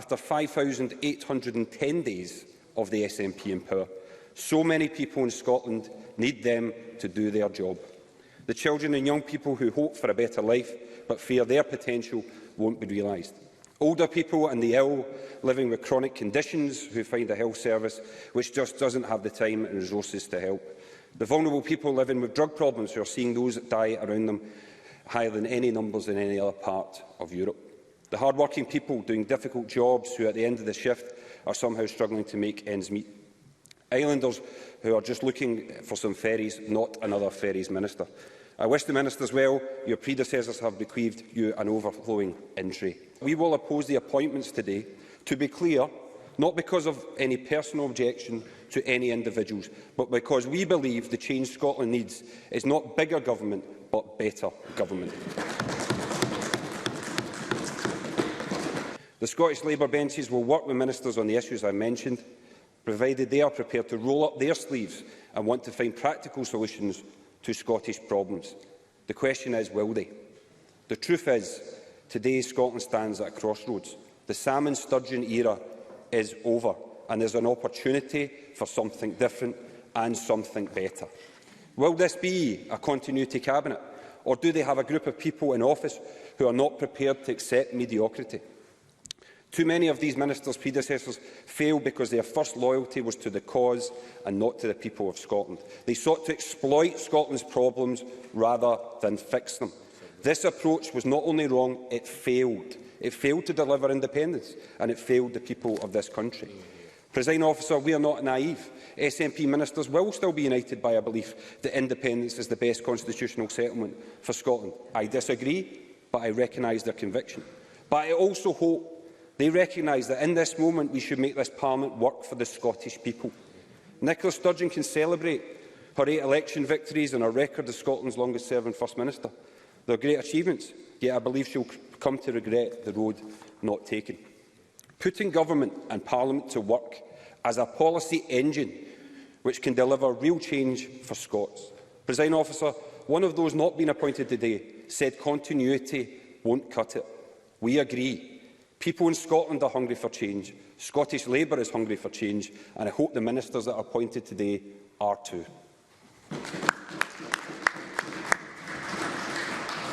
After 5,810 days of the SNP in power, so many people in Scotland need them to do their job. The children and young people who hope for a better life but fear their potential won't be realised. Older people and the ill living with chronic conditions who find a health service which just doesn't have the time and resources to help. The vulnerable people living with drug problems who are seeing those that die around them higher than any numbers in any other part of Europe. The hard-working people doing difficult jobs who at the end of the shift are somehow struggling to make ends meet. Islanders who are just looking for some ferries, not another ferries minister. I wish the ministers well. Your predecessors have bequeathed you an overflowing injury. We will oppose the appointments today, to be clear, not because of any personal objection to any individuals, but because we believe the change Scotland needs is not bigger government, but better government. The Scottish Labour benches will work with ministers on the issues I mentioned, provided they are prepared to roll up their sleeves and want to find practical solutions to Scottish problems. The question is, will they? The truth is, today Scotland stands at a crossroads. The salmon sturgeon era is over, and there is an opportunity for something different and something better. Will this be a continuity cabinet, or do they have a group of people in office who are not prepared to accept mediocrity? Too many of these ministers' predecessors failed because their first loyalty was to the cause and not to the people of Scotland. They sought to exploit Scotland's problems rather than fix them. This approach was not only wrong, it failed. It failed to deliver independence, and it failed the people of this country. Presiding Officer, we are not naive. SNP ministers will still be united by a belief that independence is the best constitutional settlement for Scotland. I disagree, but I recognise their conviction. But I also hope they recognise that in this moment we should make this Parliament work for the Scottish people. Nicola Sturgeon can celebrate her 8 election victories and her record as Scotland's longest-serving First Minister. They are great achievements, yet I believe she will come to regret the road not taken. Putting government and Parliament to work as a policy engine which can deliver real change for Scots. Presiding Officer, one of those not being appointed today said continuity won't cut it. We agree. People in Scotland are hungry for change. Scottish Labour is hungry for change, and I hope the ministers that are appointed today are too.